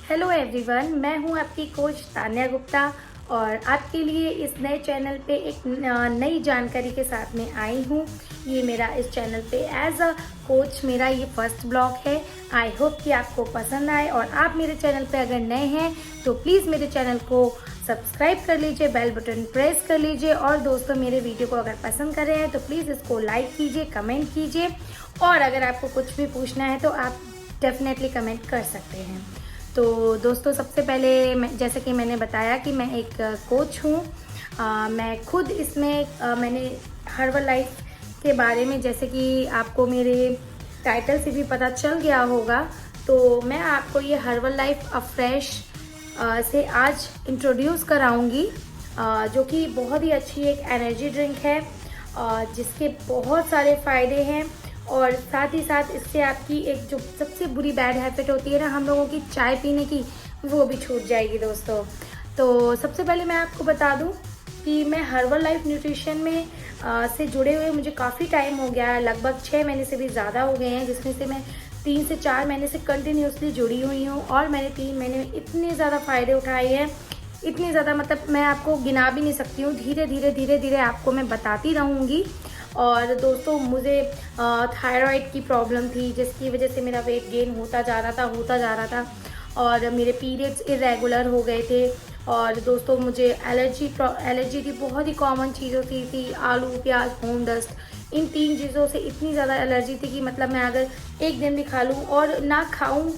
Hello everyone, मैं हूं आपकी कोच तान्या गुप्ता और आपके लिए इस नए चैनल पे एक नई जानकारी के साथ में आई हूं। ये मेरा इस चैनल पे एज अ कोच मेरा ये फर्स्ट ब्लॉग है। आई होप कि आपको पसंद आए और आप मेरे चैनल पे अगर नए हैं तो प्लीज़ मेरे चैनल को सब्सक्राइब कर लीजिए, बेल बटन प्रेस कर लीजिए और दोस्तों मेरे वीडियो को अगर पसंद कर रहे हैं तो प्लीज़ इसको लाइक कीजिए, कमेंट कीजिए और अगर आपको कुछ भी पूछना है तो आप डेफिनेटली कमेंट कर सकते हैं। तो दोस्तों सबसे पहले जैसे कि मैंने बताया कि मैं एक कोच हूँ। मैं खुद इसमें मैंने हर्बल लाइफ के बारे में, जैसे कि आपको मेरे टाइटल से भी पता चल गया होगा, तो मैं आपको ये हर्बल लाइफ अफ्रेश से आज इंट्रोड्यूस कराऊंगी, जो कि बहुत ही अच्छी एक एनर्जी ड्रिंक है जिसके बहुत सारे फ़ायदे हैं और साथ ही साथ इससे आपकी एक जो सबसे बुरी बैड हैबिट होती है ना हम लोगों की, चाय पीने की, वो भी छूट जाएगी दोस्तों। तो सबसे पहले मैं आपको बता दूं कि मैं हर्बल लाइफ न्यूट्रिशन में से जुड़े हुए मुझे काफ़ी टाइम हो गया है, लगभग 6 महीने से भी ज़्यादा हो गए हैं, जिसमें से मैं 3 से 4 महीने से कंटिन्यूसली जुड़ी हुई हूँ और मैंने 3 महीने में इतने ज़्यादा फ़ायदे उठाए हैं, इतने ज़्यादा मतलब मैं आपको गिना भी नहीं सकती हूँ। धीरे धीरे आपको मैं बताती रहूँगी। और दोस्तों मुझे थायराइड की प्रॉब्लम थी, जिसकी वजह से मेरा वेट गेन होता जा रहा था और मेरे पीरियड्स इरेगुलर हो गए थे। और दोस्तों मुझे एलर्जी थी, बहुत ही कॉमन चीज़ों से थी, आलू, प्याज, होम डस्ट, इन 3 चीज़ों से इतनी ज़्यादा एलर्जी थी कि मतलब मैं अगर एक दिन भी खा लूँ और ना खाऊँ,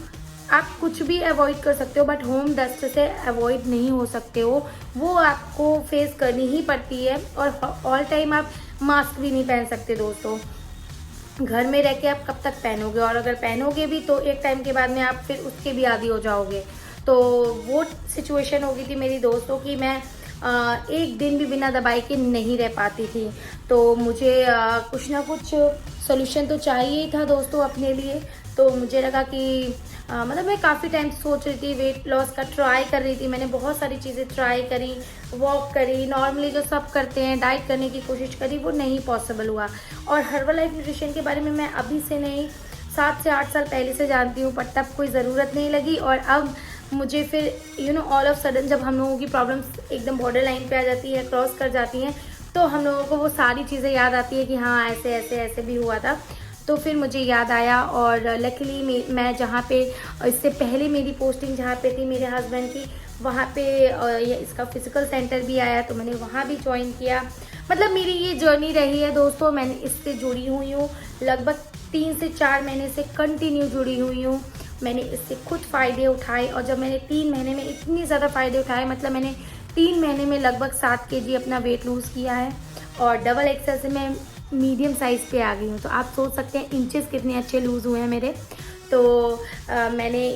आप कुछ भी अवॉइड कर सकते हो बट होम डस्ट से अवॉइड नहीं हो सकते हो, वो आपको फेस करनी ही पड़ती है। और ऑल टाइम आप मास्क भी नहीं पहन सकते दोस्तों, घर में रह के आप कब तक पहनोगे, और अगर पहनोगे भी तो एक टाइम के बाद में आप फिर उसके भी आदी हो जाओगे। तो वो सिचुएशन हो गई थी मेरी दोस्तों कि मैं एक दिन भी बिना दवाई के नहीं रह पाती थी। तो मुझे कुछ ना कुछ सोल्यूशन तो चाहिए ही था दोस्तों अपने लिए। तो मुझे लगा कि मतलब मैं काफ़ी टाइम से सोच रही थी, वेट लॉस का ट्राई कर रही थी, मैंने बहुत सारी चीज़ें ट्राई करी, वॉक करी, नॉर्मली जो सब करते हैं डाइट करने की कोशिश करी, वो नहीं पॉसिबल हुआ। और हर्बल लाइफ न्यूट्रिशन के बारे में मैं अभी से नहीं, 7 से 8 साल पहले से जानती हूँ, पर तब कोई ज़रूरत नहीं लगी। और अब मुझे फिर ऑल ऑफ सडन जब हम लोगों की प्रॉब्लम्स एकदम बॉर्डर लाइन पे आ जाती है, क्रॉस कर जाती हैं, तो हम लोगों को वो सारी चीज़ें याद आती है कि हाँ ऐसे ऐसे ऐसे भी हुआ था। तो फिर मुझे याद आया और लकीली मैं जहाँ पे इससे पहले मेरी पोस्टिंग जहाँ पे थी मेरे हस्बैंड की, वहाँ पे इसका फिजिकल सेंटर भी आया, तो मैंने वहाँ भी ज्वाइन किया। मतलब मेरी ये जर्नी रही है दोस्तों, मैंने इससे जुड़ी हुई हूँ, लगभग 3 से 4 महीने से कंटिन्यू जुड़ी हुई हूँ। मैंने इससे खुद फ़ायदे उठाए और जब मैंने 3 महीने में इतने ज़्यादा फ़ायदे उठाए, मतलब मैंने 3 महीने में लगभग 7 kg अपना वेट लूज़ किया है और डबल एक्सेल से मैं मीडियम साइज़ पे आ गई हूँ। तो आप सोच सकते हैं इंचेस कितने अच्छे लूज़ हुए हैं मेरे। तो मैंने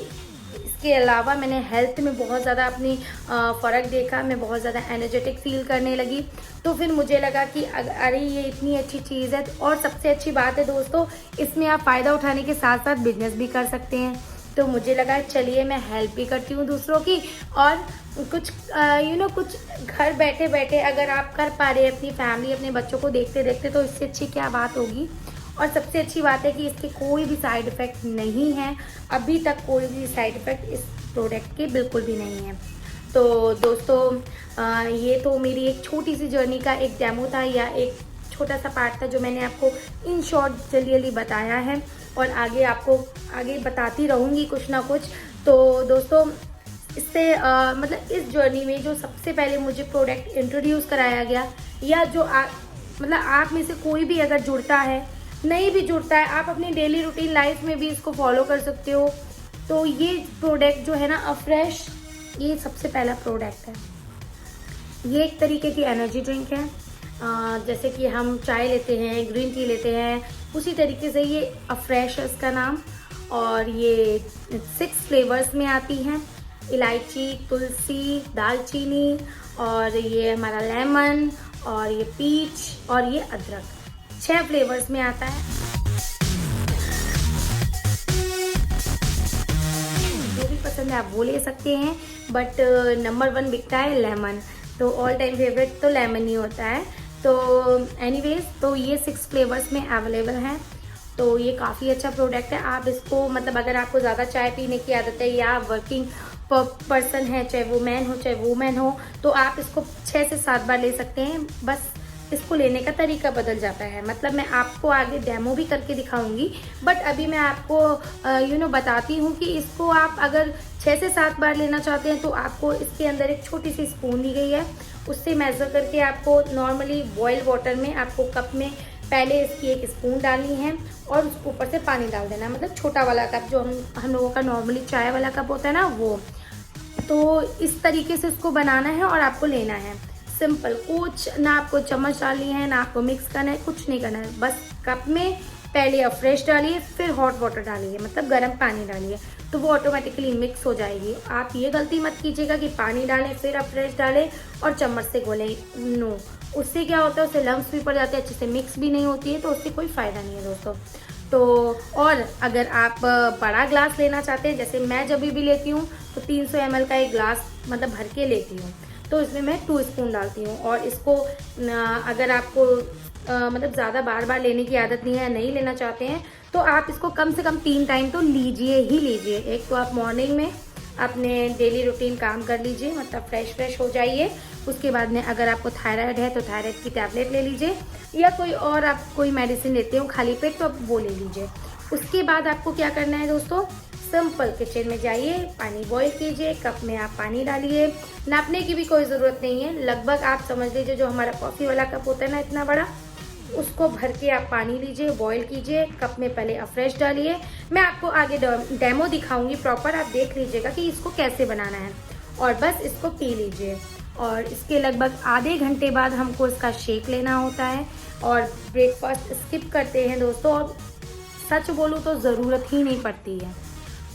इसके अलावा मैंने हेल्थ में बहुत ज़्यादा अपनी फ़र्क देखा, मैं बहुत ज़्यादा एनर्जेटिक फील करने लगी। तो फिर मुझे लगा कि अरे ये इतनी अच्छी चीज़ है। और सबसे अच्छी बात है दोस्तों, इसमें आप फ़ायदा उठाने के साथ साथ बिजनेस भी कर सकते हैं। तो मुझे लगा चलिए मैं हेल्प भी करती हूँ दूसरों की, और कुछ कुछ घर बैठे बैठे अगर आप कर पा रहे हैं अपनी फैमिली, अपने बच्चों को देखते देखते, तो इससे अच्छी क्या बात होगी। और सबसे अच्छी बात है कि इसके कोई भी साइड इफ़ेक्ट नहीं है, अभी तक कोई भी साइड इफ़ेक्ट इस प्रोडक्ट के बिल्कुल भी नहीं है। तो दोस्तों ये तो मेरी एक छोटी सी जर्नी का एक डेमो था, या एक छोटा सा पार्ट था जो मैंने आपको इन शॉर्ट जल्दी बताया है, और आपको आगे बताती रहूँगी कुछ ना कुछ। तो दोस्तों इससे मतलब इस जर्नी में जो सबसे पहले मुझे प्रोडक्ट इंट्रोड्यूस कराया गया, या जो मतलब आप में से कोई भी अगर जुड़ता है, नहीं भी जुड़ता है, आप अपनी डेली रूटीन लाइफ में भी इसको फॉलो कर सकते हो। तो ये प्रोडक्ट जो है ना अफ्रेश, ये सबसे पहला प्रोडक्ट है। ये एक तरीके की एनर्जी ड्रिंक है, जैसे कि हम चाय लेते हैं, ग्रीन टी लेते हैं, उसी तरीके से ये अफ्रेश है इसका नाम। और ये 6 फ्लेवर्स में आती हैं, इलायची, तुलसी, दालचीनी, और ये हमारा लेमन, और ये पीच, और ये अदरक, 6 फ्लेवर्स में आता है। जो भी पसंद है आप वो ले सकते हैं, बट नंबर 1 बिकता है लेमन, तो ऑल टाइम फेवरेट तो लेमन ही होता है। तो एनीवेज, तो ये 6 फ्लेवर्स में अवेलेबल हैं तो ये काफ़ी अच्छा प्रोडक्ट है। आप इसको मतलब अगर आपको ज़्यादा चाय पीने की आदत है या वर्किंग पर्सन है, चाहे वो मैन हो चाहे वूमेन हो, तो आप इसको 6 से 7 बार ले सकते हैं। बस इसको लेने का तरीका बदल जाता है। मतलब मैं आपको आगे डेमो भी करके दिखाऊंगी, बट अभी मैं आपको बताती हूँ कि इसको आप अगर 6 से 7 बार लेना चाहते हैं तो आपको इसके अंदर एक छोटी सी स्पून दी गई है, उससे मेज़र करके आपको नॉर्मली बॉयल वाटर में आपको कप में पहले इसकी एक स्पून डालनी है और उसके ऊपर से पानी डाल देना है। मतलब छोटा वाला कप जो हम लोगों का नॉर्मली चाय वाला कप होता है ना, वो। तो इस तरीके से इसको बनाना है और आपको लेना है। सिंपल, कुछ ना आपको चम्मच डालनी है ना आपको मिक्स करना है, कुछ नहीं करना है। बस कप में पहले फ्रेश डालिए, फिर हॉट वाटर डालिए, मतलब गर्म पानी डालिए, तो वो ऑटोमेटिकली मिक्स हो जाएगी। आप ये गलती मत कीजिएगा कि पानी डालें फिर आप फ्रेश डालें और चम्मच से घोलें, नो। उससे क्या होता है, उससे लम्स भी पड़ जाते हैं, अच्छे से मिक्स भी नहीं होती है, तो उससे कोई फ़ायदा नहीं है दोस्तों। तो और अगर आप बड़ा ग्लास लेना चाहते हैं, जैसे मैं जब भी लेती हूँ तो 300 ml का एक ग्लास मतलब भर के लेती हूँ, तो इसमें मैं 2 स्पून डालती हूँ। और इसको अगर आपको मतलब ज़्यादा बार बार लेने की आदत नहीं है, नहीं लेना चाहते हैं, तो आप इसको कम से कम 3 टाइम तो लीजिए ही लीजिए। एक तो आप मॉर्निंग में अपने डेली रूटीन काम कर लीजिए, मतलब फ्रेश हो जाइए। उसके बाद में अगर आपको थायराइड है तो थायराइड की टैबलेट ले लीजिए, या कोई और आप कोई मेडिसिन लेते हो खाली पेट तो आप वो ले लीजिए। उसके बाद आपको क्या करना है दोस्तों, सिंपल किचन में जाइए, पानी बॉईल कीजिए, कप में आप पानी डालिए। नापने की भी कोई ज़रूरत नहीं है, लगभग आप समझ लीजिए जो हमारा कॉफ़ी वाला कप होता है ना इतना बड़ा, उसको भर के आप पानी लीजिए, बॉईल कीजिए, कप में पहले अफ्रेश डालिए। मैं आपको आगे डेमो दिखाऊंगी प्रॉपर, आप देख लीजिएगा कि इसको कैसे बनाना है, और बस इसको पी लीजिए। और इसके लगभग आधे घंटे बाद हमको इसका शेक लेना होता है और ब्रेकफास्ट स्किप करते हैं दोस्तों। और सच बोलूँ तो ज़रूरत ही नहीं पड़ती है।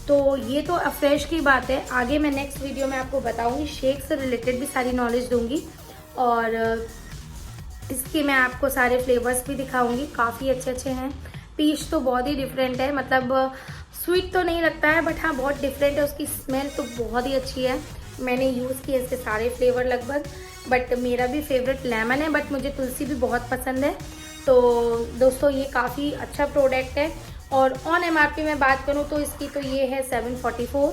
तो ये तो अफ्रेश की बात है, आगे मैं नेक्स्ट वीडियो में आपको बताऊंगी, शेक से रिलेटेड भी सारी नॉलेज दूंगी, और इसके मैं आपको सारे फ्लेवर्स भी दिखाऊंगी, काफ़ी अच्छे हैं। पीच तो बहुत ही डिफरेंट है, मतलब स्वीट तो नहीं लगता है, बट हाँ बहुत डिफरेंट है, उसकी स्मेल तो बहुत ही अच्छी है। मैंने यूज़ किए इसके सारे फ्लेवर लगभग, बट मेरा भी फेवरेट लेमन है, बट मुझे तुलसी भी बहुत पसंद है। तो दोस्तों ये काफ़ी अच्छा प्रोडक्ट है। और ऑन MRP में बात करूँ तो इसकी तो ये है 744,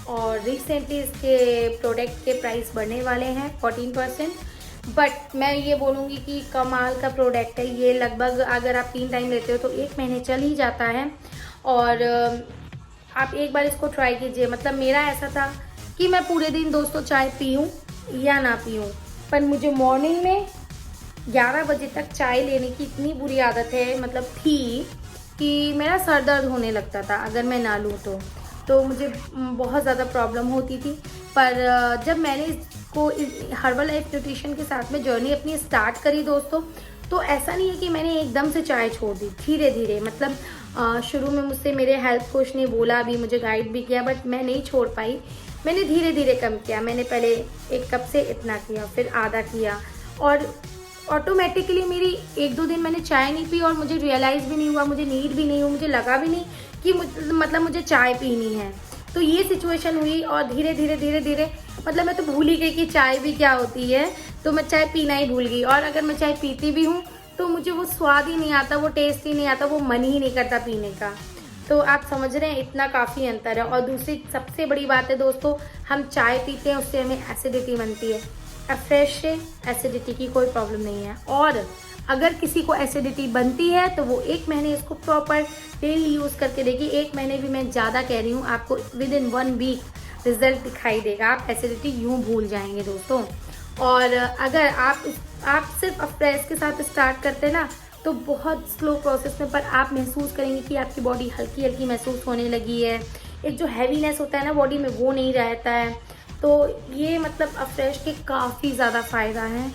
और रिसेंटली इसके प्रोडक्ट के प्राइस बढ़ने वाले हैं 14%। बट मैं ये बोलूँगी कि कमाल का प्रोडक्ट है ये। लगभग अगर आप 3 टाइम लेते हो तो 1 महीने चल ही जाता है। और आप एक बार इसको ट्राई कीजिए। मतलब मेरा ऐसा था कि मैं पूरे दिन दोस्तों चाय पीऊँ या ना पीऊँ, पर मुझे मॉर्निंग में 11 बजे तक चाय लेने की इतनी बुरी आदत है, मतलब थी, कि मेरा सर दर्द होने लगता था अगर मैं ना लूँ तो मुझे बहुत ज़्यादा प्रॉब्लम होती थी। पर जब मैंने इसको हर्बल लाइफ न्यूट्रिशन के साथ में जर्नी अपनी स्टार्ट करी दोस्तों, तो ऐसा नहीं है कि मैंने एकदम से चाय छोड़ दी, धीरे धीरे। मतलब शुरू में मुझसे मेरे हेल्थ कोच ने बोला भी, मुझे गाइड भी किया, बट मैं नहीं छोड़ पाई। मैंने धीरे धीरे कम किया। मैंने पहले 1 कप से इतना किया, फिर आधा किया, और ऑटोमेटिकली मेरी 1-2 दिन मैंने चाय नहीं पी और मुझे रियलाइज़ भी नहीं हुआ, मुझे नीड भी नहीं हुई, मुझे लगा भी नहीं कि मतलब मुझे चाय पीनी है। तो ये सिचुएशन हुई, और धीरे धीरे मतलब मैं तो भूल ही गई कि चाय भी क्या होती है। तो मैं चाय पीना ही भूल गई, और अगर मैं चाय पीती भी हूँ तो मुझे वो स्वाद ही नहीं आता, वो टेस्ट ही नहीं आता, वो मन ही नहीं करता पीने का। तो आप समझ रहे हैं इतना काफ़ी अंतर है। और दूसरी सबसे बड़ी बात है दोस्तों, हम चाय पीते हैं उससे हमें एसिडिटी बनती है। फ्रेश से एसिडिटी की कोई प्रॉब्लम नहीं है। और अगर किसी को एसिडिटी बनती है तो वो 1 महीने इसको प्रॉपर डेली यूज़ करके देखिए। 1 महीने भी मैं ज़्यादा कह रही हूँ, आपको विदिन 1 वीक रिजल्ट दिखाई देगा। आप एसिडिटी यूँ भूल जाएंगे दोस्तों। और अगर आप सिर्फ अफ्रेश के साथ स्टार्ट करते हैं ना, तो बहुत स्लो प्रोसेस में पर आप महसूस करेंगे कि आपकी बॉडी हल्की हल्की महसूस होने लगी है। एक जो हैवीनेस होता है ना बॉडी में, वो नहीं रहता है। तो ये मतलब अफ्रेश के काफ़ी ज़्यादा फ़ायदा है।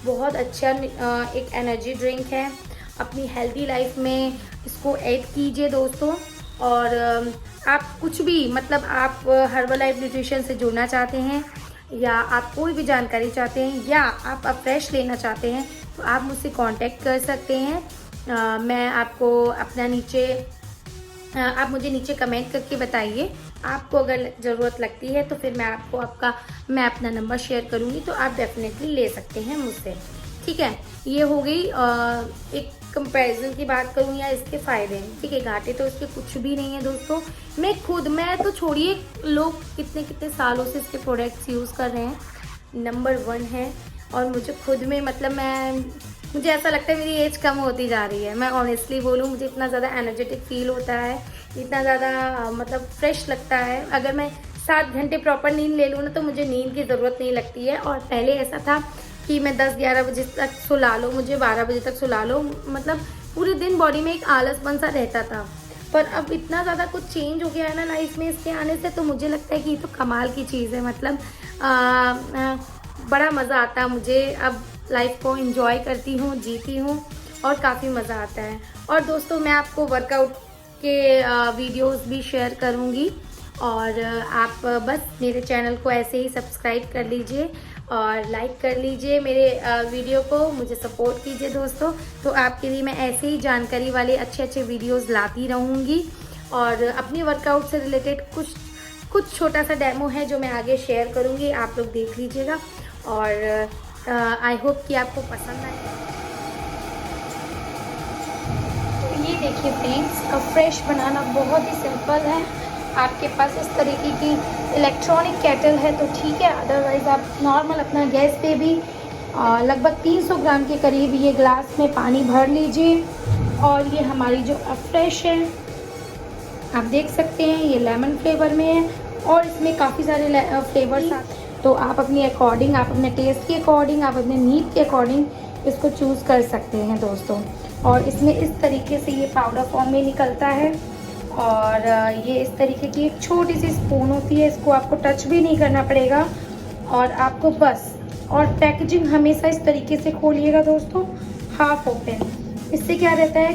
बहुत अच्छा एक एनर्जी ड्रिंक है। अपनी हेल्दी लाइफ में इसको ऐड कीजिए दोस्तों। और आप कुछ भी, मतलब आप हर्बल लाइफ न्यूट्रिशन से जुड़ना चाहते हैं, या आप कोई भी जानकारी चाहते हैं, या आप अफ्रेश लेना चाहते हैं, तो आप मुझसे कांटेक्ट कर सकते हैं। मैं आपको अपना आप मुझे नीचे कमेंट करके बताइए। आपको अगर ज़रूरत लगती है तो फिर मैं अपना नंबर शेयर करूँगी, तो आप डेफिनेटली ले सकते हैं मुझसे। ठीक है, ये हो गई एक कंपैरिजन की बात करूँ या इसके फ़ायदे, ठीक है, घाटे तो इसके कुछ भी नहीं है दोस्तों। मैं तो छोड़िए, लोग कितने कितने सालों से इसके प्रोडक्ट्स यूज़ कर रहे हैं, नंबर 1 है। और मुझे खुद में मतलब मुझे ऐसा लगता है मेरी एज कम होती जा रही है। मैं ऑनेस्टली बोलूँ, मुझे इतना ज़्यादा एनर्जेटिक फील होता है, इतना ज़्यादा मतलब फ्रेश लगता है। अगर मैं 7 घंटे प्रॉपर नींद ले लूँ ना तो मुझे नींद की ज़रूरत नहीं लगती है। और पहले ऐसा था कि मैं 10-11 बजे तक सुला लो, मुझे 12 बजे तक सुला लो, मतलब पूरे दिन बॉडी में एक आलसपन सा रहता था। पर अब इतना ज़्यादा कुछ चेंज हो गया है ना लाइफ में इसके आने से, तो मुझे लगता है कि ये तो कमाल की चीज़ है। मतलब बड़ा मज़ा आता है मुझे, अब लाइफ को एंजॉय करती हूँ, जीती हूँ और काफ़ी मज़ा आता है। और दोस्तों, मैं आपको वर्कआउट के वीडियोस भी शेयर करूँगी, और आप बस मेरे चैनल को ऐसे ही सब्सक्राइब कर लीजिए और लाइक कर लीजिए मेरे वीडियो को, मुझे सपोर्ट कीजिए दोस्तों। तो आपके लिए मैं ऐसे ही जानकारी वाले अच्छे अच्छे वीडियोस लाती रहूँगी, और अपनी वर्कआउट से रिलेटेड कुछ छोटा सा डेमो है जो मैं आगे शेयर करूँगी, आप लोग देख लीजिएगा। और आई होप कि आपको पसंद आए। तो ये देखिए फ्रेंड्स, फ्रेश बनाना बहुत ही सिंपल है। आपके पास इस तरीके की इलेक्ट्रॉनिक केटल है तो ठीक है, अदरवाइज़ आप नॉर्मल अपना गैस पे भी लगभग 300 ग्राम के करीब ये ग्लास में पानी भर लीजिए। और ये हमारी जो फ्रेश है, आप देख सकते हैं ये लेमन फ्लेवर में है, और इसमें काफ़ी सारे फ्लेवर्स आते हैं। तो आप अपनी अकॉर्डिंग, आप अपने टेस्ट के अकॉर्डिंग, आप अपने नीड के अकॉर्डिंग इसको चूज़ कर सकते हैं दोस्तों। और इसमें इस तरीके से ये पाउडर फॉर्म में निकलता है, और ये इस तरीके की एक छोटी सी स्पून होती है, इसको आपको टच भी नहीं करना पड़ेगा। और आपको बस, और पैकेजिंग हमेशा इस तरीके से खोलिएगा दोस्तों, हाफ ओपन। इससे क्या रहता है,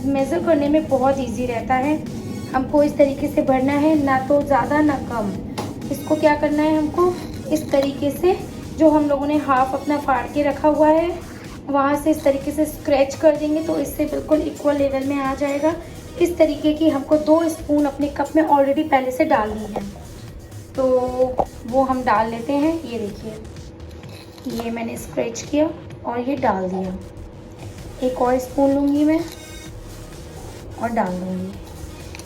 मेज़र करने में बहुत इजी रहता है। हमको इस तरीके से भरना है, ना तो ज़्यादा ना कम। इसको क्या करना है, हमको इस तरीके से जो हम लोगों ने हाफ अपना फाड़ के रखा हुआ है वहाँ से इस तरीके से स्क्रैच कर देंगे तो इससे बिल्कुल इक्वल लेवल में आ जाएगा। इस तरीके की हमको 2 स्पून अपने कप में ऑलरेडी पहले से डालनी है, तो वो हम डाल लेते हैं। ये देखिए, ये मैंने स्क्रैच किया और ये डाल दिया। एक और स्पून लूँगी मैं और डाल दूँगी।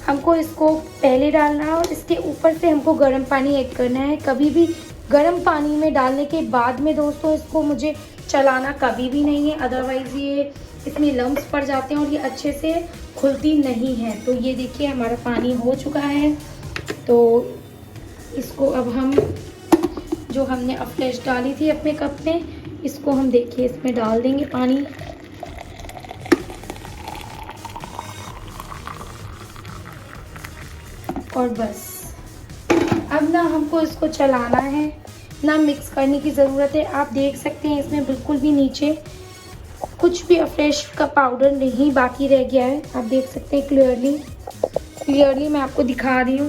हमको इसको पहले डालना है और इसके ऊपर से हमको गर्म पानी ऐड करना है। कभी भी गर्म पानी में डालने के बाद में दोस्तों इसको मुझे चलाना कभी भी नहीं है, अदरवाइज़ ये इसमें लम्स पड़ जाते हैं और ये अच्छे से खुलती नहीं है। तो ये देखिए हमारा पानी हो चुका है, तो इसको अब हम जो हमने फ्रेश डाली थी अपने कप में, इसको हम देखिए इसमें डाल देंगे पानी। और बस अब ना हमको इसको चलाना है, ना मिक्स करने की ज़रूरत है। आप देख सकते हैं इसमें बिल्कुल भी नीचे कुछ भी फ्रेश का पाउडर नहीं बाकी रह गया है। आप देख सकते हैं क्लियरली मैं आपको दिखा रही हूँ,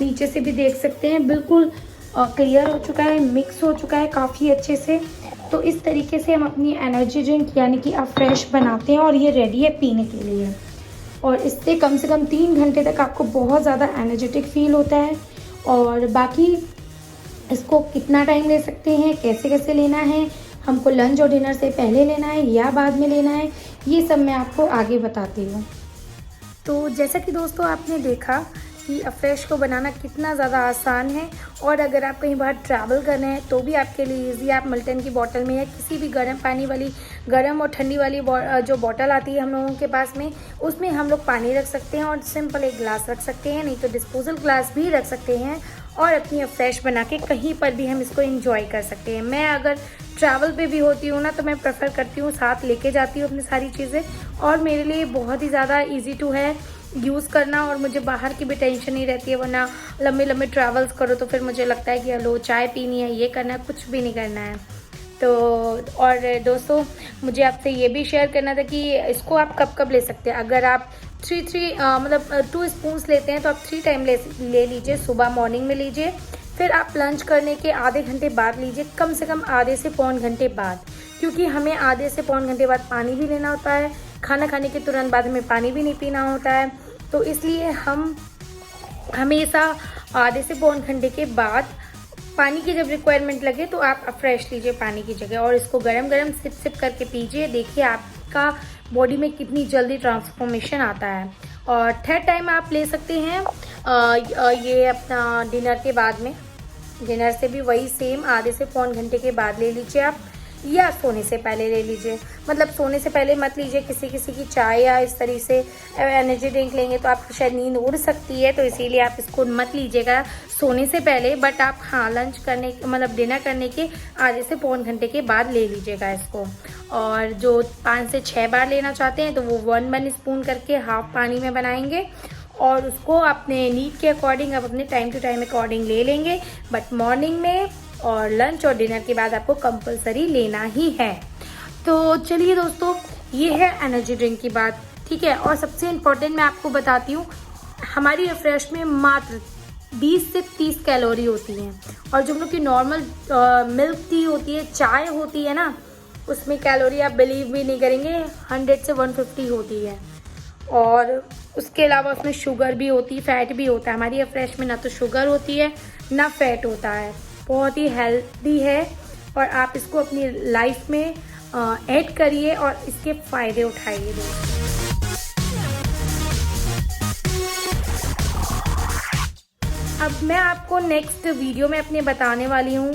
नीचे से भी देख सकते हैं बिल्कुल क्लियर हो चुका है, मिक्स हो चुका है काफ़ी अच्छे से। तो इस तरीके से हम अपनी एनर्जी ड्रिंक यानी कि फ्रेश बनाते हैं और ये रेडी है पीने के लिए। और इससे कम से कम 3 घंटे तक आपको बहुत ज़्यादा एनर्जेटिक फील होता है। और बाकी इसको कितना टाइम ले सकते हैं, कैसे कैसे लेना है, हमको लंच और डिनर से पहले लेना है या बाद में लेना है, ये सब मैं आपको आगे बताती हूँ। तो जैसा कि दोस्तों आपने देखा कि फ्रेश को बनाना कितना ज़्यादा आसान है, और अगर आप कहीं बाहर ट्रैवल कर रहे हैं तो भी आपके लिए ईजी। आप मल्टन की बॉटल में या किसी भी गर्म पानी वाली, गर्म और ठंडी वाली जो बॉटल आती है हम लोगों के पास में, उसमें हम लोग पानी रख सकते हैं और सिंपल एक ग्लास रख सकते हैं, नहीं तो डिस्पोजल ग्लास भी रख सकते हैं, और अपनी फ्रेश बना के कहीं पर भी हम इसको एंजॉय कर सकते हैं। मैं अगर ट्रैवल पे भी होती हूँ ना तो मैं प्रेफर करती हूँ, साथ लेके जाती हूँ अपनी सारी चीज़ें, और मेरे लिए बहुत ही ज़्यादा ईजी टू है यूज़ करना, और मुझे बाहर की भी टेंशन नहीं रहती है। वरना लंबे लंबे ट्रैवल्स करो तो फिर मुझे लगता है कि हेलो चाय पीनी है, ये करना है, कुछ भी नहीं करना है। तो और दोस्तों मुझे आपसे ये भी शेयर करना था कि इसको आप कब कब ले सकते हैं। अगर आप 2 स्पून्स लेते हैं तो आप 3 टाइम ले लीजिए। सुबह मॉर्निंग में लीजिए, फिर आप लंच करने के आधे घंटे बाद लीजिए, कम से कम आधे से पौन घंटे बाद, क्योंकि हमें आधे से पौन घंटे बाद पानी भी लेना होता है। खाना खाने के तुरंत बाद हमें पानी भी नहीं पीना होता है, तो इसलिए हम हमेशा आधे से पौन घंटे के बाद पानी की जब रिक्वायरमेंट लगे तो आप फ्रेश लीजिए पानी की जगह, और इसको गरम गरम सिप सिप करके पीजिए। देखिए आपका बॉडी में कितनी जल्दी ट्रांसफॉर्मेशन आता है। और थर्ड टाइम आप ले सकते हैं ये अपना डिनर के बाद में। डिनर से भी वही सेम आधे से पौन घंटे के बाद ले लीजिए आप, या सोने से पहले ले लीजिए। मतलब सोने से पहले मत लीजिए, किसी किसी की चाय या इस तरीके से एनर्जी ड्रिंक लेंगे तो आपको शायद नींद उड़ सकती है, तो इसीलिए आप इसको मत लीजिएगा सोने से पहले। बट आप हाँ लंच करने मतलब डिनर करने के आधे से पौन घंटे के बाद ले लीजिएगा इसको। और जो 5 से 6 बार लेना चाहते हैं तो वो 1 स्पून करके हाफ पानी में बनाएंगे और उसको अपने नीड के अकॉर्डिंग आप अपने टाइम टू टाइम अकॉर्डिंग ले लेंगे। बट मॉर्निंग में और लंच और डिनर के बाद आपको कंपलसरी लेना ही है। तो चलिए दोस्तों, ये है एनर्जी ड्रिंक की बात, ठीक है। और सबसे इम्पोर्टेंट मैं आपको बताती हूँ, हमारी रिफ्रेश में मात्र 20 से 30 कैलोरी होती हैं। और जो हम लोग की नॉर्मल मिल्क टी होती है, चाय होती है ना, उसमें कैलोरी आप बिलीव भी नहीं करेंगे 100 से 150 होती है। और उसके अलावा उसमें शुगर भी होती है, फैट भी होता है। हमारी फ्रेश में ना तो शुगर होती है ना फैट होता है, बहुत ही हेल्दी है। और आप इसको अपनी लाइफ में ऐड करिए और इसके फ़ायदे उठाइए दोस्तों। अब मैं आपको नेक्स्ट वीडियो में अपने बताने वाली हूँ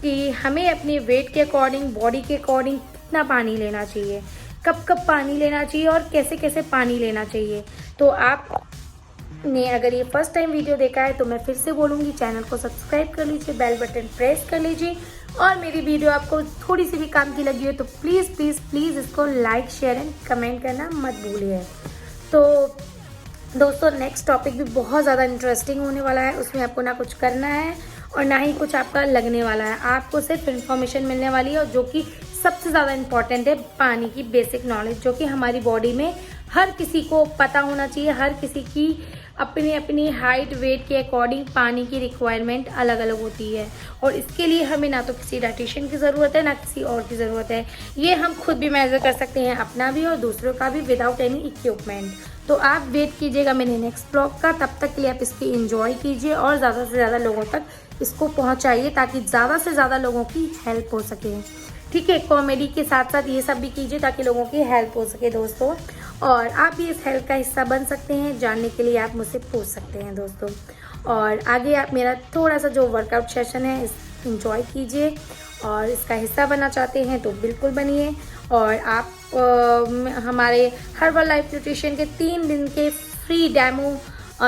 कि हमें अपने वेट के अकॉर्डिंग, बॉडी के अकॉर्डिंग कितना पानी लेना चाहिए, कब कब पानी लेना चाहिए और कैसे कैसे पानी लेना चाहिए। तो आपने अगर ये फर्स्ट टाइम वीडियो देखा है तो मैं फिर से बोलूँगी, चैनल को सब्सक्राइब कर लीजिए, बेल बटन प्रेस कर लीजिए। और मेरी वीडियो आपको थोड़ी सी भी काम की लगी हो तो प्लीज़ प्लीज़ प्लीज़ इसको लाइक, शेयर एंड कमेंट करना मत भूलिए। तो दोस्तों नेक्स्ट टॉपिक भी बहुत ज़्यादा इंटरेस्टिंग होने वाला है। उसमें आपको ना कुछ करना है और ना ही कुछ आपका लगने वाला है, आपको सिर्फ इन्फॉर्मेशन मिलने वाली है। और जो कि सबसे ज़्यादा इम्पॉर्टेंट है, पानी की बेसिक नॉलेज, जो कि हमारी बॉडी में हर किसी को पता होना चाहिए। हर किसी की अपनी अपनी हाइट वेट के अकॉर्डिंग पानी की रिक्वायरमेंट अलग अलग होती है। और इसके लिए हमें ना तो किसी डाइटिशियन की ज़रूरत है ना किसी और की ज़रूरत है, ये हम खुद भी मेजर कर सकते हैं, अपना भी और दूसरों का भी, विदाउट एनी इक्विपमेंट। तो आप वेट कीजिएगा मेरे नेक्स्ट ब्लॉग का, तब तक के लिए आप इसकी एंजॉय कीजिए और ज़्यादा से ज़्यादा लोगों तक इसको पहुंचाइए ताकि ज़्यादा से ज़्यादा लोगों की हेल्प हो सके, ठीक है। कॉमेडी के साथ साथ ये सब भी कीजिए ताकि लोगों की हेल्प हो सके दोस्तों। और आप भी इस हेल्प का हिस्सा बन सकते हैं, जानने के लिए आप मुझसे पूछ सकते हैं दोस्तों। और आगे आप मेरा थोड़ा सा जो वर्कआउट सेशन है इंजॉय कीजिए और इसका हिस्सा बनना चाहते हैं तो बिल्कुल बनिए। और आप हमारे हर्बल लाइफ न्यूट्रिशन के 3 दिन के फ्री डेमो,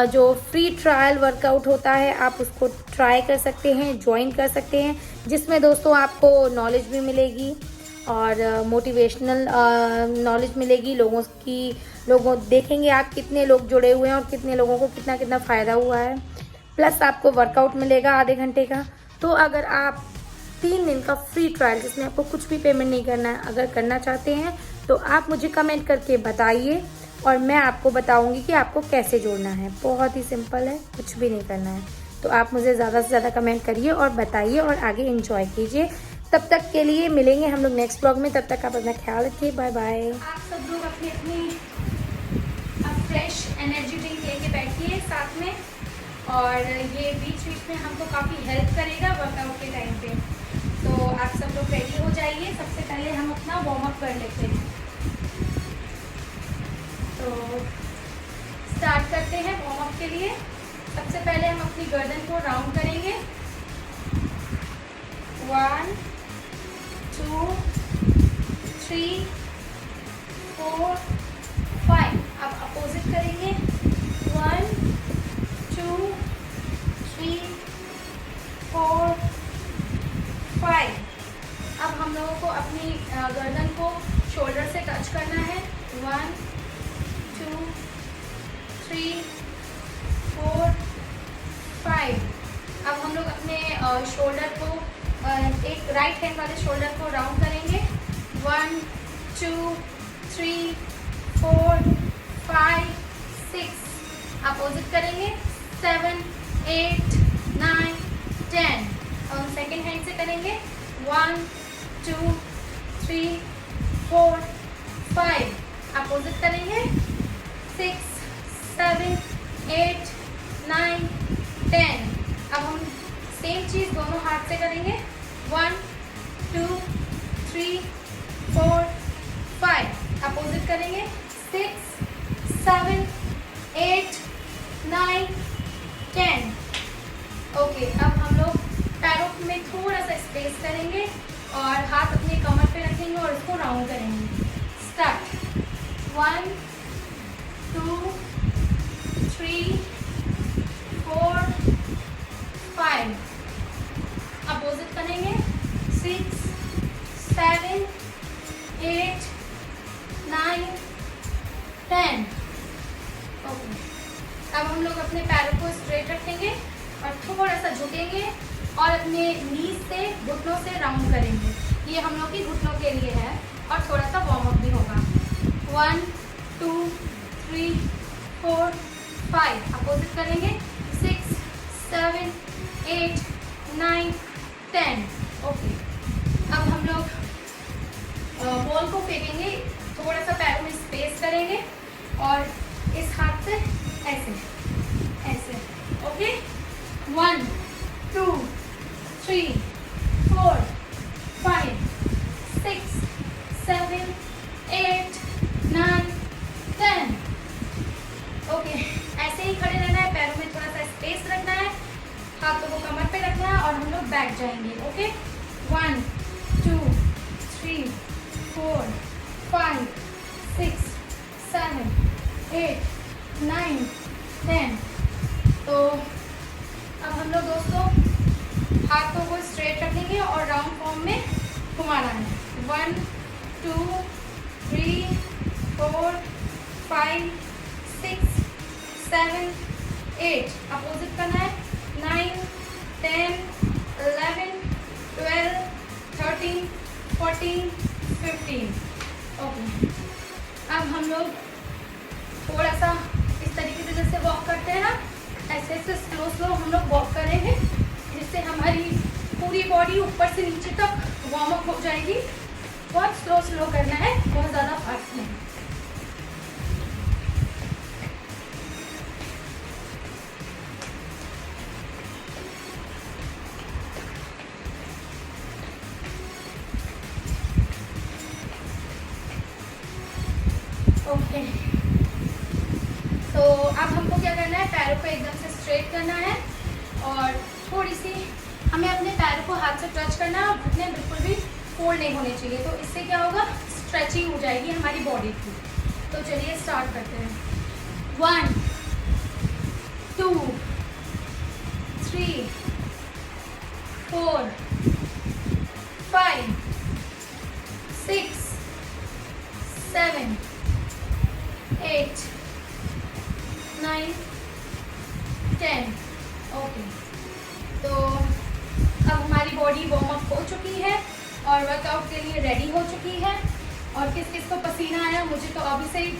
जो फ्री ट्रायल वर्कआउट होता है, आप उसको ट्राई कर सकते हैं, ज्वाइन कर सकते हैं, जिसमें दोस्तों आपको नॉलेज भी मिलेगी और मोटिवेशनल नॉलेज मिलेगी। लोगों देखेंगे आप कितने लोग जुड़े हुए हैं और कितने लोगों को कितना कितना फ़ायदा हुआ है। प्लस आपको वर्कआउट मिलेगा आधे घंटे का। तो अगर आप 3 दिन का फ्री ट्रायल, जिसमें आपको कुछ भी पेमेंट नहीं करना है, अगर करना चाहते हैं तो आप मुझे कमेंट करके बताइए और मैं आपको बताऊंगी कि आपको कैसे जोड़ना है। बहुत ही सिंपल है, कुछ भी नहीं करना है। तो आप मुझे ज़्यादा से ज़्यादा कमेंट करिए और बताइए और आगे एंजॉय कीजिए। तब तक के लिए मिलेंगे हम लोग नेक्स्ट ब्लॉग में, तब तक आप अपना ख्याल रखिए। Bye bye. आप सब लोग अपनी अपनी फ्रेश एनर्जी ड्रिंक लेके बैठिए साथ में, और ये बीच बीच में हमको काफ़ी हेल्प करेगा वर्कआउट के टाइम पे। तो आप सब लोग रेडी हो जाइए। सबसे पहले हम अपना वार्म अप कर लेते हैं। तो स्टार्ट करते हैं वार्म अप के लिए। सबसे पहले हम अपनी गर्दन को राउंड करेंगे। 1 2 3 4 5। अब अपोजिट करेंगे। 1 2 3 4 5। अब हम लोगों को अपनी गर्दन को शोल्डर से टच करना है। 1 2 3 4 5। अब हम लोग अपने शोल्डर को एक राइट हैंड वाले शोल्डर को राउंड करेंगे। 1 2 3 4 5 6। अपोजिट करेंगे। 7 8 9 10। अब हम सेकेंड हैंड से करेंगे। 1 2 3 4 5। अपोजिट करेंगे। 6 7 8 9 10। अब हम सेम चीज़ दोनों हाथ से करेंगे। 1 2 3 4 5। अपोजिट करेंगे 6 7 8 9 10। ओके, अब हम लोग पैरों में थोड़ा सा स्पेस करेंगे और हाथ अपने कमर पे रखेंगे और इसको राउंड करेंगे। स्टार्ट 1 2 3 4 5। अपोजिट करेंगे 6 7 8 9 10। ओके, अब हम लोग अपने पैरों को स्ट्रेट रखेंगे और थोड़ा सा झुकेंगे और अपने नीज से घुटनों से राउंड करेंगे। ये हम लोग की घुटनों के लिए है और थोड़ा सा वार्म अप भी होगा। 1 2 3 4 5। अपोजिट करेंगे 6 7 8 9 10। ओके, अब हम लोग बॉल को फेंकेंगे, थोड़ा सा पैरों में स्पेस करेंगे और इस हाथ से ऐसे ऐसे। ओके, 1 2 3 4 5 6 7 8 9 10। ओके, ऐसे ही खड़े रहना है, पैरों में थोड़ा सा स्पेस रखना है, हाथों को कमर पे रखना है और हम लोग बैठ जाएंगे। ओके, 1 2 3 4 5 6 7 8 9 10। तो अब हम लोग दोस्तों हाथों को स्ट्रेट रखेंगे और राउंड फॉर्म में घुमाना है। 1 2 3 4 5 6 7 8। अपोजिट करना है 9 10 11 12 13 14 15। ओके, अब हम लोग थोड़ा सा इस तरीके से जैसे वॉक करते हैं ना, ऐसे ऐसे स्लो स्लो हम लोग वॉक करेंगे, जिससे हमारी पूरी बॉडी ऊपर से नीचे तक वार्म अप हो जाएगी। बहुत स्लो स्लो करना है, बहुत ज़्यादा फास्ट नहीं। ओके, तो अब हमको क्या करना है, पैरों को एकदम से स्ट्रेट करना है और थोड़ी सी हमें अपने पैरों को हाथ से टच करना है और घुटने बिल्कुल भी फोल्ड नहीं होने चाहिए। तो इससे क्या होगा, स्ट्रेचिंग हो जाएगी हमारी बॉडी की। तो चलिए स्टार्ट करते हैं। 1 2 3 4 5 6 7 8 9 10। ओके, तो अब हमारी बॉडी वार्म अप हो चुकी है और वर्कआउट के लिए रेडी हो चुकी है। और किस किस को पसीना आया, मुझे तो अभी से ही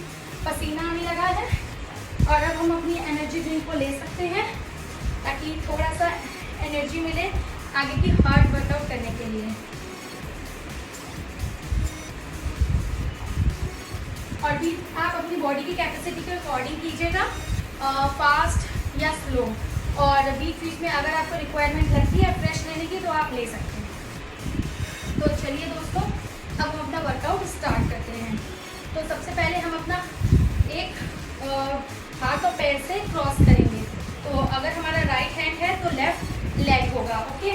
पसीना आने लगा है। और अब हम अपनी एनर्जी ड्रिंक को ले सकते हैं ताकि थोड़ा सा एनर्जी मिले आगे की हार्ड वर्कआउट करने के लिए। और भी आप अपनी बॉडी की कैपेसिटी के अकॉर्डिंग कीजिएगा, फास्ट या स्लो। और बीच बीच में अगर आपको रिक्वायरमेंट लगती है फ्रेश लेने की तो आप ले सकते हैं। तो चलिए दोस्तों, अब हम अपना वर्कआउट स्टार्ट करते हैं। तो सबसे पहले हम अपना एक हाथ और पैर से क्रॉस करेंगे। तो अगर हमारा राइट हैंड है तो लेफ्ट लेग होगा। ओके,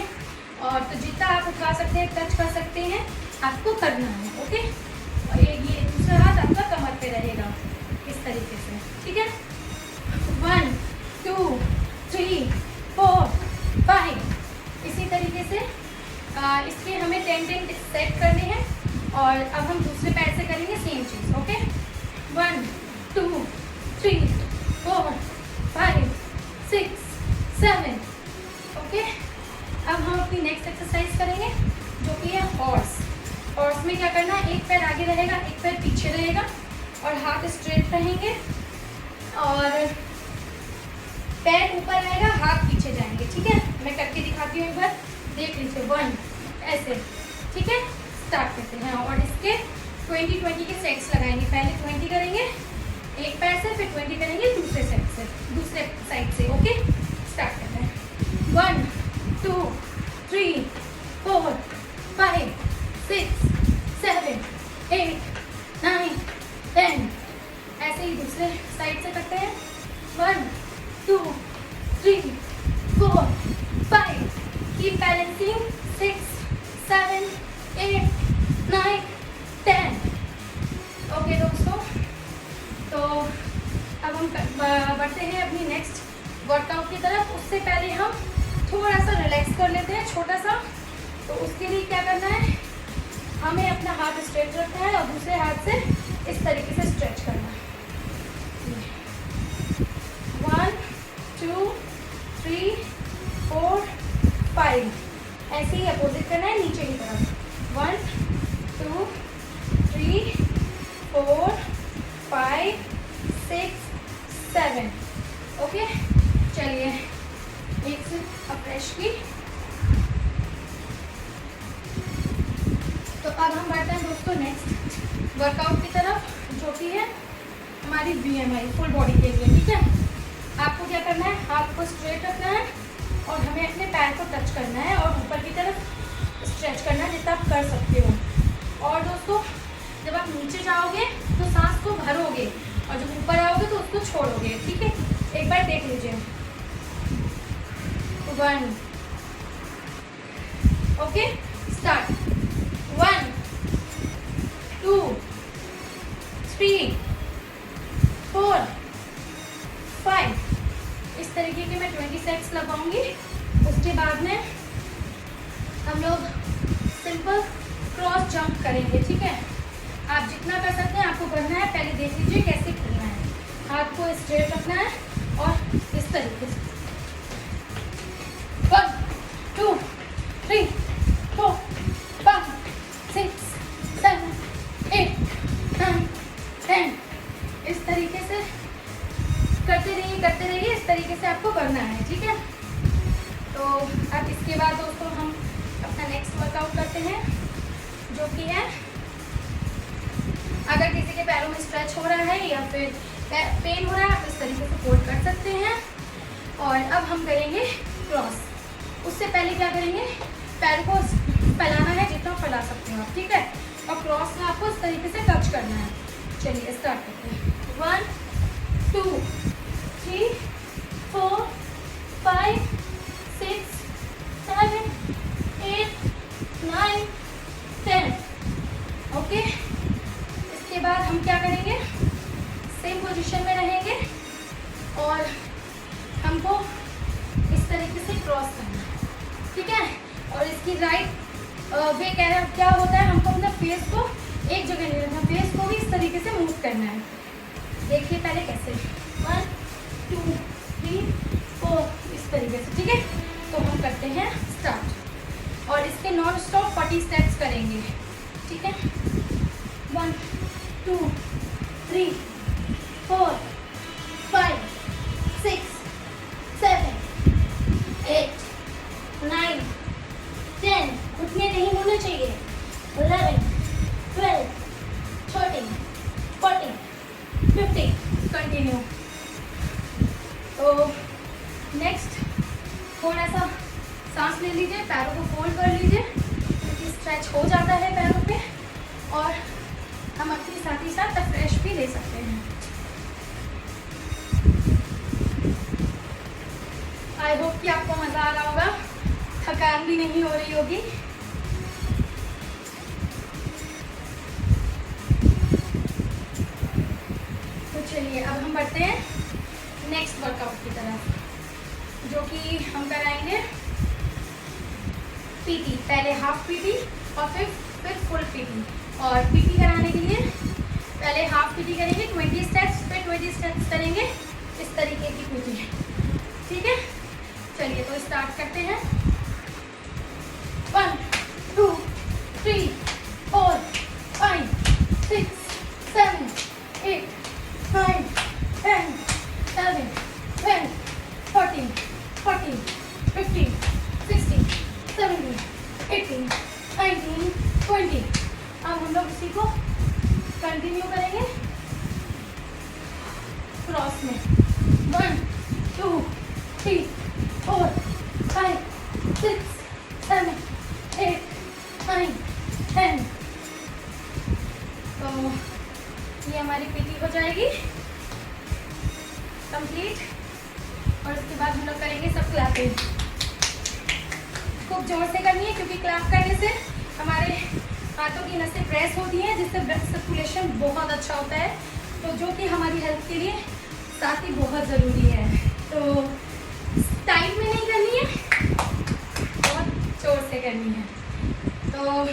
और तो जितना आप उठा सकते हैं, टच कर सकते हैं, आपको करना है। ओके, और ये दूसरा हाथ आपका कमर पे रहेगा इस तरीके से। ठीक है, 1 2 3 4 5। इसी तरीके से इसके हमें 10 सेट करने हैं। और अब हम दूसरे पैर से करेंगे सेम चीज़। ओके, 1 2 3 4 5 6 7। ओके, अब हम अपनी नेक्स्ट एक्सरसाइज करेंगे जो कि है हॉर्स। हॉर्स में क्या करना है, एक पैर आगे रहेगा, एक पैर पीछे रहेगा और हाथ स्ट्रेट रहेंगे और पैर ऊपर रहेगा, हाथ पीछे जाएंगे। ठीक है, मैं करके दिखाती हूँ, एक बार देख लीजिए। 1 ऐसे। ठीक है, स्टार्ट करते हैं। और इसके 20-20 के सेट्स लगाएंगे। पहले 20 करेंगे एक पैर से, फिर 20 करेंगे दूसरे साइड से। ओके, स्टार्ट करते हैं। 1 2 3 4 5 6 7 8 9 4, 5, keep balancing, 6, 7, 8, 9, 10. ओके दोस्तों, तो अब हम बढ़ते हैं अपनी नेक्स्ट वर्कआउट की तरफ। उससे पहले हम थोड़ा सा रिलैक्स कर लेते हैं, छोटा सा। तो उसके लिए क्या करना है, हमें अपना हाथ स्ट्रेच रखना है और दूसरे हाथ से इस तरीके से स्ट्रेच करना है। 1, 2, 3, 4, 5, ऐसे ही अपोजिट करना है नीचे की तरफ। 1, 2, 3, 4, 5, 6, 7। ओके, चलिए एक से अफ्रेश की। तो अब हम बढ़ते हैं दोस्तों नेक्स्ट वर्कआउट की तरफ, जो कि है हमारी BMI फुल बॉडी के लिए। ठीक है, आपको क्या करना है, हाथ को स्ट्रेट रखना है और हमें अपने पैर को टच करना है और ऊपर की तरफ स्ट्रेच करना है जितना आप कर सकते हो। और दोस्तों, जब आप नीचे जाओगे तो सांस को भरोगे और जब ऊपर आओगे तो उसको छोड़ोगे। ठीक है, एक बार देख लीजिए। 1, ओके, स्टार्ट। 1, 2, 3, 4, 5। इस तरीके के मैं 20 सेट्स लगाऊंगी। उसके बाद में हम लोग सिंपल क्रॉस जंप करेंगे। ठीक है, आप जितना कर सकते हैं आपको करना है। पहले देख लीजिए कैसे करना है। हाथ को स्ट्रेट रखना है और इस तरीके से 1, 2, 3, 4, 5, 6, 7, 8, 9, 10। इस तरीके से करते रहिए। इस तरीके से आपको करना है। ठीक है, तो अब इसके बाद दोस्तों हम अपना नेक्स्ट वर्कआउट करते हैं, जो कि है अगर किसी के पैरों में स्ट्रेच हो रहा है या फिर पेन हो रहा है, आप इस तरीके से फोल्ड कर सकते हैं। और अब हम करेंगे क्रॉस। उससे पहले क्या करेंगे, पैर को फैलाना है जितना फैला सकते हो आप। ठीक है, और क्रॉस में आपको इस तरीके से टच करना है। चलिए स्टार्ट करते हैं। 1, 2, 3, 4, 5, 6, 7, 8, 9, 10। ओके, इसके बाद हम क्या करेंगे, सेम पोजीशन में रहेंगे और हमको इस तरीके से क्रॉस करना है। ठीक है, और इसकी राइट वे क्या होता है, हमको अपना फेस को एक जगह नहीं रखना, फेस को भी इस तरीके से मूव करना है। देखिए पहले कैसे, 1, 2, 3, 4, इस तरीके से। ठीक है, तो हम करते हैं स्टार्ट और इसके नॉन स्टॉप 40 स्टेप्स करेंगे। ठीक है, 1, 2, 3, 4, 5, 6, 7, 8, 9, 10। उतने नहीं होने चाहिए। 11, 12, 13, 14, 15। कंटिन्यू। तो नेक्स्ट थोड़ा सा सांस ले लीजिए, पैरों को फोल्ड कर लीजिए क्योंकि स्ट्रेच हो जाता है पैरों पे, और हम अपने साथ ही साथ फ्रेश भी ले सकते हैं। आई होप कि आपको मज़ा आ रहा होगा, थकान भी नहीं हो रही होगी। तो चलिए अब हम बढ़ते हैं नेक्स्ट वर्कआउट की तरफ, जो कि हम कराएंगे पीटी। पहले हाफ पीटी और फिर फुल पीटी। और पीटी कराने के लिए पहले हाफ पीटी करेंगे 20 स्टेप्स, फिर 20 स्टेप्स करेंगे इस तरीके की पीटी। ठीक है, चलिए तो स्टार्ट करते हैं। 1, 2, 3, 4, 5, 6, 7, 8, 9, 10, 11, 12, 14, 15, 16, 17, 18, 19, 20। अब हम लोग इसी को कंटिन्यू करेंगे क्रॉस में। 1, 2, 3, 4, 5, 6, 7, 8, 9, 10। तो ये हमारी पीटी हो जाएगी कंप्लीट। और उसके बाद हम लोग करेंगे सब क्लैपिंग। खूब जोर से करनी है, क्योंकि क्लैप करने से हमारे हाथों की नसें प्रेस होती हैं, जिससे ब्लड सर्कुलेशन बहुत अच्छा होता है, तो जो कि हमारी हेल्थ के लिए साथ ही बहुत ज़रूरी है। तो टाइम में नहीं करनी है, बहुत जोर से करनी है। तो